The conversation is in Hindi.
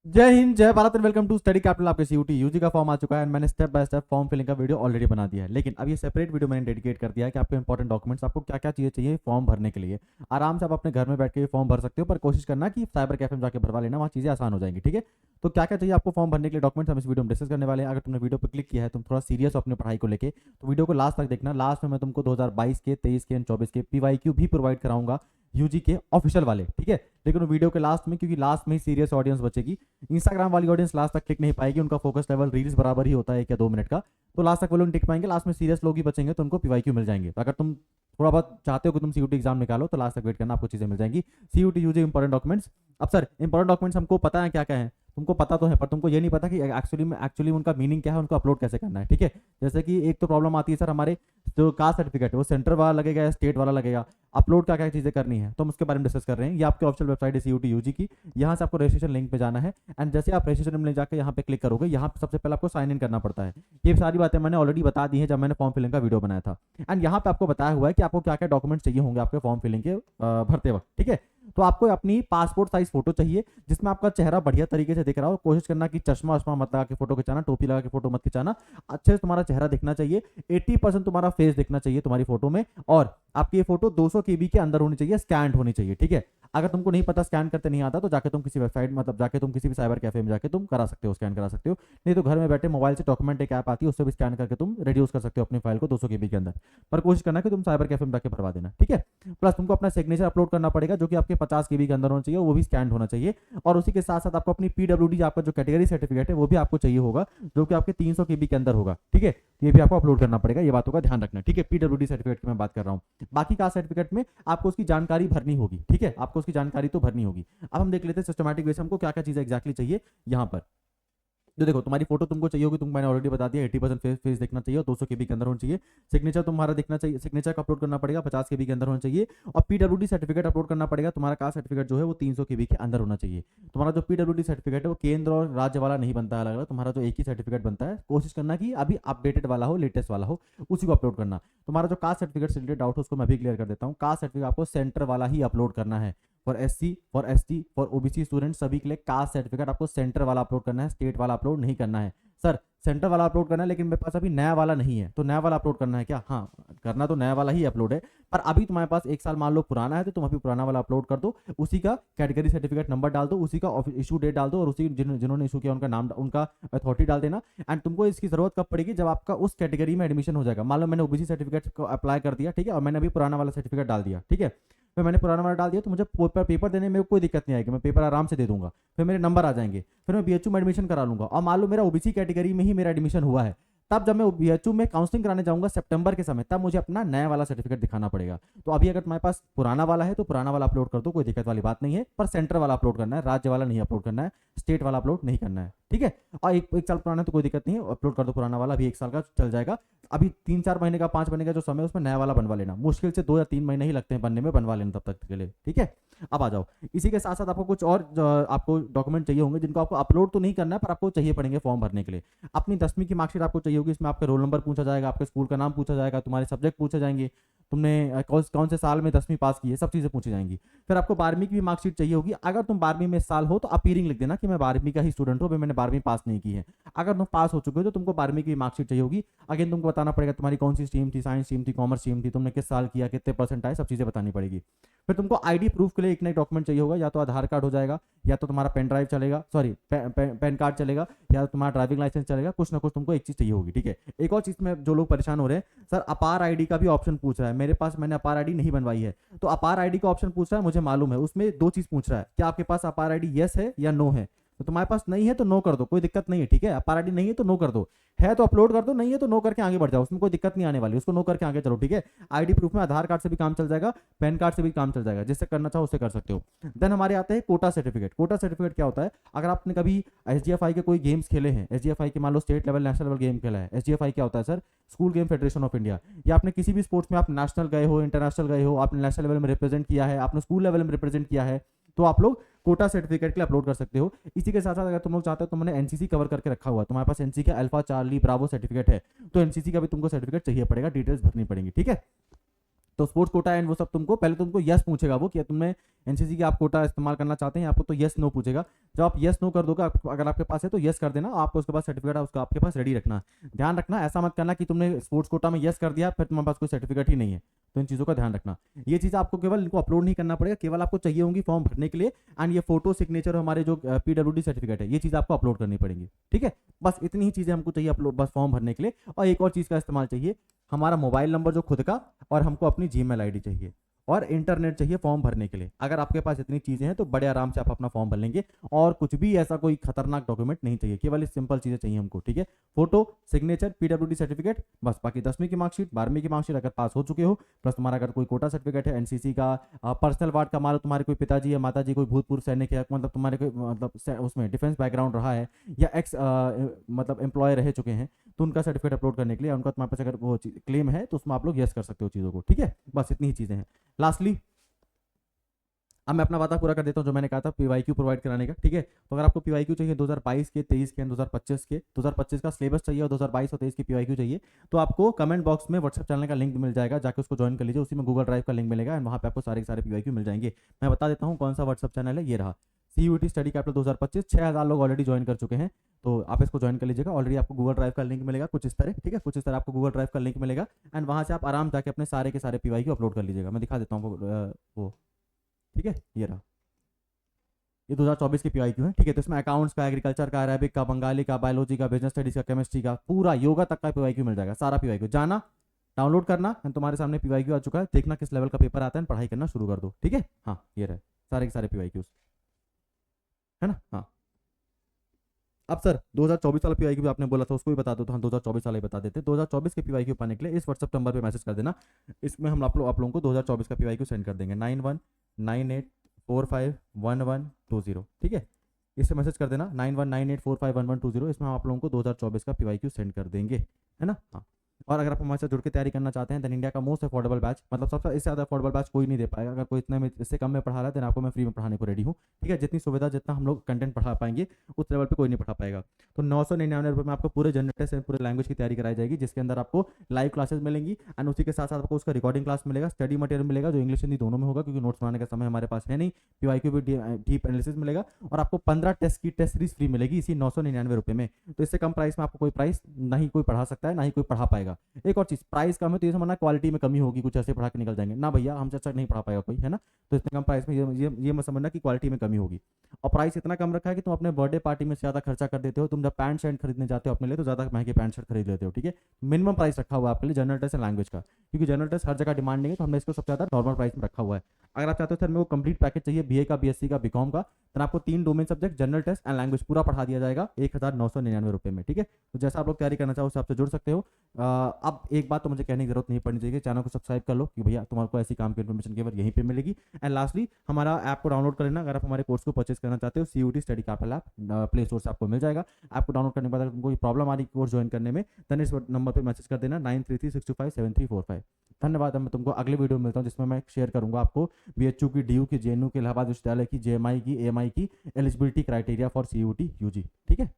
जय हिंद, जय Bharat and welcome to Study Capital. आपके सीयूटी यूजी का फॉर्म आ चुका है एंड मैंने step by step form filling का वीडियो ऑलरेडी बना दिया है। लेकिन अब ये सेपरेट वीडियो मैंने डेडिकेट कर दिया है कि आपको इंपॉर्टेंट डॉक्यूमेंट्स, आपको क्या क्या चीज़ें चाहिए फॉर्म भरने के लिए। आराम से आप अपने घर में बैठ के फॉर्म भर सकते हो, पर कोशिश करना कि साइबर कैफे में जाकर भरवा लेना, वहाँ चीज़ें आसान हो जाएंगी। ठीक है, तो क्या क्या चाहिए आपको फॉर्म भरने के लिए डॉक्यूमेंट्स हम इस वीडियो में डिस्कस करने वाले हैं। अगर तुमने वीडियो पर क्लिक किया है, तुम थोड़ा सीरियस हो अपनी पढ़ाई को लेकर, तो वीडियो को लास्ट तक देखना। लास्ट में मैं तुमको 2022 के, 23 के एंड 24 के पीवाईक्यू भी प्रोवाइड कराऊंगा, यूजी के ऑफिशियल वाले। ठीक है, लेकिन वो वीडियो के लास्ट में, क्योंकि लास्ट में ही सीरियस ऑडियंस बचेगी। इंस्टाग्राम वाली ऑडियंस लास्ट तक टिक नहीं पाएगी, उनका फोकस लेवल रील्स बराबर ही होता है 1 या 2 मिनट का, तो लास्ट तक वो लोग टिक पाएंगे। लास्ट में सीरियस लोग ही बचेंगे, तो उनको पीवाईक्यू मिल जाएंगे। तो अगर तुम थोड़ा बहुत चाहते हो कि तुम सीयूटी एग्जाम निकालो, तो लास्ट तक वेट करना, आपको चीजें मिल जाएंगी। CUET UG important documents. अब सर, इंपॉर्टेंट डॉक्यूमेंट्स हमको पता है क्या क्या है, तुमको पता तो है, पर तुमको ये नहीं पता कि एक्चुअली उनका मीनिंग क्या है, उनको अपलोड कैसे करना है। ठीक है, जैसे कि एक तो प्रॉब्लम आती है सर, हमारे जो कास्ट सर्टिफिकेट है वो सेंटर वाला लगेगा या स्टेट वाला लगेगा, अपलोड क्या क्या चीज़ें करनी है, तो हम उसके बारे में डिस्कस कर रहे हैं। ये आपकी ऑफिशियल वेबसाइट है सीयूटी यूजी की, यहाँ से आपको रजिस्ट्रेशन लिंक पे जाना है एंड जैसे आप रजिस्ट्रेशन लिंक जाकर यहाँ पे क्लिक करोगे, यहाँ पे सबसे पहले आपको साइन इन करना पड़ता है। ये सारी बातें मैंने ऑलरेडी बता दी है जब मैंने फॉर्म फिलिंग का वीडियो बनाया था। एंड यहाँ पे आपको बताया हुआ है कि आपको क्या क्या डॉक्यूमेंट्स चाहिए होंगे आपके फॉर्म फिलिंग के भरते वक्त। ठीक है, तो आपको अपनी पासपोर्ट साइज फोटो चाहिए जिसमें आपका चेहरा बढ़िया तरीके से दिख रहा हो। कोशिश करना कि चश्मा वश्मा मत लगा के फोटो खिंचाना, टोपी लगा के फोटो मत खिंचाना, अच्छे से तुम्हारा चेहरा दिखना चाहिए। 80% तुम्हारा फेस दिखना चाहिए तुम्हारी फोटो में, और आपकी ये फोटो 200 केबी के अंदर होनी चाहिए, स्कैंड होनी चाहिए। ठीक है, अगर तुमको नहीं पता, स्कैन करते नहीं आता, तो जाके तुम किसी वेबसाइट, मतलब जाके तुम किसी भी साइबर कैफे में जाके तुम करा सकते हो, स्कैन करा सकते हो। नहीं तो घर में बैठे मोबाइल से डॉक्यूमेंट एक ऐप आती है, उससे भी स्कैन करके तुम रिड्यूस कर सकते हो अपनी फाइल को 200 केबी के अंदर। पर कोशिश करना कि तुम साइबर कैफे में जाके भरवा देना। ठीक है, प्लस तुमको अपना सिग्नेचर अपलोड करना पड़ेगा, जो कि आपके 50 केबी के अंदर होना चाहिए, वो भी स्कैन होना चाहिए। और उसी के साथ साथ आपको अपनी पीडब्ल्यूडी, आपका जो कैटेगरी सर्टिफिकेट है, वो भी आपको चाहिए होगा, जो कि आपके 300 केबी के अंदर होगा। ठीक है, ये भी आपको अपलोड करना पड़ेगा, ये बातों का ध्यान रखना। ठीक है, पीडब्ल्यूडी सर्टिफिकेट की मैं बात कर रहा हूँ। बाकी का सर्टिफिकेट में आपको उसकी जानकारी भरनी होगी। ठीक है, आपको उसकी जानकारी तो भरनी होगी। अब हम देख लेते हैं सिस्टमैटिक वे से हमको क्या क्या चीज़ें एक्जैक्टली चाहिए यहाँ पर। जो देखो, तुम्हारी फोटो तुमको चाहिए होगी, तुम मैंने ऑलरेडी बता दिया, 80% फेस दिखना चाहिए और 200 केबी के अंदर होना चाहिए। सिग्नेचर तुम्हारा दिखना चाहिए, सिग्नेचर का अपलोड करना पड़ेगा, 50 केबी के अंदर होना चाहिए। और पीडब्ल्यूडी सर्टिफिकेट अपलोड करना पड़ेगा, तुम्हारा कास्ट सर्टिफिकेट जो है वो 300 केबी के अंदर होना चाहिए। तुम्हारा जो पीडब्ल्यूडी सर्टिफिकेट है वो केंद्र और राज्य वाला नहीं बनता है अलग अलग, तुम्हारा जो एक ही सर्टिफिकेट बनता है। कोशिश करना कि अभी अपडेटेड वाला हो, लेटेस्ट वाला हो, उसी को अपलोड करना। तुम्हारा जो कास्ट सर्टिफिकेट से रिलेटेड डाउट है उसको मैं भी क्लियर कर देता हूँ। कास्ट सर्टिफिकेट आपको सेंटर वाला ही अपलोड करना है। For SC, for ST, for OBC student, सभी के लिए कास्ट सर्टिफिकेट आपको सेंटर वाला अपलोड करना है, स्टेट वाला अपलोड नहीं करना है। सर, सेंटर वाला अपलोड करना है, लेकिन मेरे पास अभी नया वाला नहीं है, तो नया वाला अपलोड करना है क्या? हाँ, करना तो नया वाला ही अपलोड है, पर अभी तुम्हारे पास 1 साल मान लो पुराना है, तो तुम अभी पुराना वाला अपलोड कर दो। उसी का कैटेगरी सर्टिफिकेट नंबर डाल दो, उसी का इशू डेट डाल दो, और उसी जिन्होंने इशू किया उनका नाम, उनका अथॉरिटी डाल देना। एंड तुमको इसकी जरूरत कब पड़ेगी? जब आपका उस कैटेगरी में एडमिशन हो जाएगा। मान लो मैंने ओबीसी सर्टिफिकेट को अप्लाई कर दिया, ठीक है, और मैंने अभी पुराना वाला सर्टिफिकेट डाल दिया। ठीक है, फिर मैंने पुराना वाला डाल दिया, तो मुझे पेपर देने में कोई दिक्कत नहीं आएगी, मैं पेपर आराम से दे दूंगा। फिर मेरे नंबर आ जाएंगे, फिर मैं बीएचयू में एडमिशन करा लूंगा। और मान लो मेरा ओबीसी कैटेगरी में ही मेरा एडमिशन हुआ है, तब जब मैं बीएचयू में काउंसलिंग कराने जाऊंगा सितंबर के समय, तब मुझे अपना नया वाला सर्टिफिकेट दिखाना पड़ेगा। तो अभी अगर तुम्हारे पास पुराना वाला है तो पुराना वाला अपलोड कर दो, कोई दिक्कत वाली बात नहीं है, पर सेंटर वाला अपलोड करना है, राज्य वाला नहीं अपलोड करना है, स्टेट वाला अपलोड नहीं करना है। ठीक है, और एक साल पुराना है तो कोई दिक्कत नहीं है, अपलोड कर दो पुराना वाला, अभी 1 साल का चल जाएगा। अभी 3-4 महीने का, 5 महीने का जो समय है उसमें नया वाला बनवा लेना, मुश्किल से 2 या 3 महीने ही लगते हैं बनने में, बनवा लेना तब तक के लिए। ठीक है, अब आ जाओ, इसी के साथ साथ आपको कुछ और आपको डॉक्यूमेंट चाहिए होंगे, जिनको आपको अपलोड तो नहीं करना है, पर आपको चाहिए पड़ेंगे फॉर्म भरने के लिए। अपनी 10वीं की मार्कशीट आपको चाहिए होगी, इसमें आपका रोल नंबर पूछा जाएगा, आपके स्कूल का नाम पूछा जाएगा, तुम्हारे सब्जेक्ट पूछे जाएंगे, तुमने कौन से साल में 10वीं पास की है, सब चीज़ें पूछी जाएंगी। फिर आपको 12वीं की भी मार्कशीट चाहिए होगी। अगर तुम 12वीं में इस साल हो तो अपीयरिंग लिख देना कि मैं 12वीं का ही स्टूडेंट हूँ, अभी मैंने 12वीं पास नहीं की है। अगर तुम पास हो चुके हो तो तुमको 12वीं की मार्कशीट चाहिए होगी। अगेन तुमको बताना पड़ेगा तुम्हारी कौन सी स्ट्रीम थी, साइंस स्ट्रीम थी, कॉमर्स स्ट्रीम थी, तुमने किस साल किया, कितने परसेंट आए, सब चीज़ें बतानी पड़ेगी। फिर तुमको आईडी प्रूफ के लिए एक नई डॉक्यूमेंट चाहिए होगा, या तो आधार कार्ड हो जाएगा, या तो तुम्हारा पेन ड्राइव चलेगा, सॉरी पैन कार्ड चलेगा, या तुम्हारा ड्राइविंग लाइसेंस चलेगा, कुछ ना कुछ तुमको एक चीज़ चाहिए होगी। ठीक है, एक और चीज़ में जो लोग परेशान हो रहे हैं, सर अपार आईडी का भी ऑप्शन पूछ रहा है मेरे पास, मैंने अपार आईडी नहीं बनवाई है। तो अपार आईडी का ऑप्शन पूछ रहा है, मुझे मालूम है, उसमें 2 चीज़ पूछ रहा है, क्या आपके पास अपार आईडी यस है या नो है। तो तुम्हारे पास नहीं है तो नो कर दो, कोई दिक्कत नहीं है। ठीक है, अपार आईडी नहीं है तो नो कर दो, है तो अपलोड कर दो, नहीं है तो नो करके आगे बढ़ जाओ, उसमें कोई दिक्कत नहीं आने वाली, उसको नो करके आगे चलो। ठीक है, आईडी प्रूफ में आधार कार्ड से भी काम चल जाएगा, पैन कार्ड से भी काम चल जाएगा, जिससे करना चाहो उससे कर सकते हो। देन हमारे आते हैं कोटा सर्टिफिकेट। कोटा सर्टिफिकेट क्या होता है? अगर आपने कभी एसडीएफआई के कोई गेम्स खेले हैं, एसडीएफआई के मान लो state level, national level game खेला है। एसडीएफआई क्या होता है sir? School game federation of India. या आपने किसी भी स्पोर्ट्स में आप नेशनल गए हो, इंटरनेशनल गए हो, आपने नेशनल लेवल में रिप्रेजेंट किया है, आपने स्कूल लेवल में रिप्रेजेंट किया है, तो आप लोग कोटा सर्टिफिकेट के लिए अपलोड कर सकते हो। इसी के साथ साथ अगर तुम लोग चाहते हो, तो मैंने एनसीसी कवर करके रखा हुआ है, तुम्हारे पास एनसीसी का अल्फा चार्ली ब्रावो सर्टिफिकेट है, तो एनसीसी का भी तुमको सर्टिफिकेट चाहिए पड़ेगा, डिटेल्स भरनी पड़ेंगी। ठीक है, तो स्पोर्ट्स कोटा एंड वो सब तुमको पहले तुमको यस पूछेगा वो कि तुमने एनसीसी की आप कोटा इस्तेमाल करना चाहते हैं आपको, तो यस नो पूछेगा। जब आप यस नो कर दोगे, अगर आपके पास है तो यस कर देना, आपको उसके बाद सर्टिफिकेट उसका आपके पास रेडी रखना। ध्यान रखना, ऐसा मत करना कि तुमने स्पोर्ट्स कोटा में यस कर दिया फिर तुम्हारे पास कोई सर्टिफिकेट ही नहीं है। तो इन चीज़ों का ध्यान रखना। ये चीज़ आपको केवल इनको अपलोड नहीं करना पड़ेगा, केवल आपको चाहिए होंगी फॉर्म भरने के लिए, एंड ये फोटो सिग्नेचर हमारे जो पीडब्ल्यूडी सर्टिफिकेट है, ये चीज़ आपको अपलोड करनी पड़ेगी। ठीक है, बस इतनी ही चीज़ें हमको चाहिए अपलोड, बस फॉर्म भरने के लिए। और एक और चीज़ का इस्तेमाल चाहिए, हमारा मोबाइल नंबर जो खुद का, और हमको अपनी जीमेल आईडी चाहिए, और इंटरनेट चाहिए फॉर्म भरने के लिए। अगर आपके पास इतनी चीज़ें हैं तो बड़े आराम से आप अपना फॉर्म भर लेंगे, और कुछ भी ऐसा कोई खतरनाक डॉक्यूमेंट नहीं चाहिए, केवल इस सिंपल चीज़ें चाहिए हमको। ठीक है, फोटो, सिग्नेचर, पीडब्ल्यूडी सर्टिफिकेट, बस। बाकी 10वीं की मार्कशीट, 12वीं की मार्कशीट अगर पास हो चुके हो, प्लस तुम्हारा अगर कोई कोटा सर्टिफिकेट है, एनसीसी का, पर्सनल वार्ड का, मान लो तुम्हारे कोई पिताजी या माताजी कोई भूतपूर्व सैनिक है, मतलब तुम्हारे कोई मतलब उसमें डिफेंस बैकग्राउंड रहा है, या एक्स मतलब एम्प्लॉय रह चुके हैं, तो उनका सर्टिफिकेट अपलोड करने के लिए, उनका तुम्हारे पास अगर वो क्लेम है तो उसमें आप लोग यस कर सकते हो चीज़ों को। ठीक है, बस इतनी ही चीज़ें हैं। लास्टली अब मैं अपना वादा पूरा कर देता हूँ जो मैंने कहा था पीवाईक्यू प्रोवाइड कराने का। ठीक है, तो अगर आपको पीवाईक्यू चाहिए 2022 के, 23 के, 2025 का सिलेबस चाहिए, और 2022 और 23 की पीवाईक्यू चाहिए, तो आपको कमेंट बॉक्स में व्हाट्सएप चैनल का लिंक मिल जाएगा, जाकर उसको ज्वाइन कर लीजिए। उसी में गूगल ड्राइव का लिंक मिलेगा, एंड वहाँ पे आपको सारे के सारे पीवाईक्यू मिल जाएंगे। मैं बता देता हूँ कौन सा व्हाट्सएप चैनल है, ये रहा, CUET स्टडी कैपिटल 2025। 6000 लोग ऑलरेडी ज्वाइन कर चुके हैं, तो आप इसको ज्वाइन कर लीजिएगा। ऑलरेडी आपको गूगल ड्राइव का लिंक मिलेगा कुछ इस तरह। ठीक है, कुछ इस तरह आपको गूगल ड्राइव का लिंक मिलेगा, एंड वहाँ से आप आराम जाके अपने सारे के सारे पीवाईक्यू अपलोड कर लीजिएगा। मैं दिखा देता हूँ वो। ठीक है, ये रहा, ये 2024 की पीवाईक्यू है। ठीक है, तो इसमें अकाउंट्स का, एग्रीकल्चर का, अरेबिक का, बंगाली का, बायोलॉजी का, बिजनेस स्टडीज का, केमिस्ट्री का, पूरा योगा तक का पीवाईक्यू मिल जाएगा। सारा पीवाईक्यू जाना, डाउनलोड करना, तुम्हारे सामने पीवाईक्यू आ चुका है, देखना किस लेवल का पेपर आता है, पढ़ाई करना शुरू कर दो। ठीक है, हाँ ये रहे सारे के सारे पीवाईक्यूज, है ना। हाँ, अब सर 2024 वाला पीवाईक्यू भी आपने बोला था, उसको भी बता दो, तो हम 2024 वाला ही बता देते हैं। 2024 के पीवाईक्यू पाने के लिए इस व्हाट्सएप नंबर पे मैसेज कर देना, इसमें हम आप लोगों को 2024 का पीवाईक्यू सेंड कर देंगे, 9198451120। ठीक है, इससे मैसेज कर देना 9198451120, इसमें हम आप लोगों को 2024 का पीवाईक्यू सेंड कर देंगे, है ना। हाँ, और अगर आप हमारे साथ जुड़ के तैयारी करना चाहते हैं, देन इंडिया का मोस्ट अफोर्डेबल बैच, मतलब सबसे इससे ज़्यादा अफोर्डेबल बैच कोई नहीं दे पाएगा। अगर कोई इतने में इससे कम में पढ़ा रहा है, देन आपको मैं फ्री में पढ़ाने को रेडी हूँ। ठीक है, जितनी सुविधा, जितना हम लोग कंटेंट पढ़ा पाएंगे, उस लेवल पे कोई नहीं पढ़ा पाएगा। तो 999 रुपये में आपको पूरे जनरल टेस्ट एंड पूरे लैंग्वेज की तैयारी कराई जाएगी, जिसके अंदर आपको लाइव क्लासेस मिलेंगी, एंड उसी के साथ साथ आपको उसका रिकॉर्डिंग क्लास मिलेगा, स्टडी मटेरियल मिलेगा, जो इंग्लिश हिंदी दोनों में होगा, क्योंकि नोट्स बनाने का समय हमारे पास है नहीं। पीवाईक्यू भी डीप एनालिसिस मिलेगा, और आपको 15 टेस्ट की टेस्ट सीरीज फ्री मिलेगी इसी 999 रुपये में। तो इससे कम प्राइस में आपको कोई प्राइस नहीं कोई पढ़ा सकता है, ना ही कोई पढ़ा पाएगा। एक और चीज़, प्राइस कम है तो ये समझना क्वालिटी में कमी होगी, कुछ ऐसे पढ़ा के निकल जाएंगे ना भैया, हमसे अच्छा नहीं पढ़ा पाएगा कोई, है ना। तो इतने कम प्राइस में ये मत समझना कि क्वालिटी में कमी होगी। और प्राइस इतना कम रखा है कि तुम अपने बर्थडे पार्टी में ज़्यादा खर्चा कर देते हो, तुम जब पैंट शर्ट खरीदने जाते हो अपने लिए, तो ज़्यादा महंगे पैंट शर्ट खरीद लेते हो। ठीक है, मिनिमम प्राइस रखा हुआ है आपके लिए जनरल टेस्ट एंड लैंग्वेज का, क्योंकि जनरल टेस्ट हर जगह डिमांड नहीं है, तो हमने इसको सबसे ज़्यादा नॉर्मल प्राइस में रखा हुआ है। अगर आप चाहते हो सर मेरे को कंप्लीट पैकेज चाहिए, BA का, BSc का, BCom का, तो आपको 3 domain subject, general test and language पूरा पढ़ा दिया जाएगा 1999 रुपये में। ठीक है, तो जैसा आप लोग तैयारी करना चाहो उससे आपसे जुड़ सकते हो। अब एक बात तो मुझे कहने की जरूरत नहीं पड़नी चाहिए, चैनल को सब्सक्राइब कर लो कि भैया तुम्हारे को ऐसी काम की इन्फॉर्मेशन केवल यहीं पे मिलेगी। एंड लास्टली हमारा ऐप को डाउनलोड कर लेना, अगर आप हमारे कोर्स को परचेज करना चाहते हो, CUET study capital app play store से आपको मिल जाएगा। ऐप को डाउनलोड करने के बाद अगर तुमको कोई प्रॉब्लम आ रही कोर्स ज्वाइन करने में, देन इस नंबर पर मैसेज कर देना 9336257345। धन्यवाद। मैं तुमको अगले वीडियो में मिलता हूँ, जिसमें मैं शेयर करूंगा आपको BHU की, DU की, JNU की, इलाहाबाद विश्वविद्यालय की, JMI की, AMI की eligibility criteria for CUET UG। ठीक है।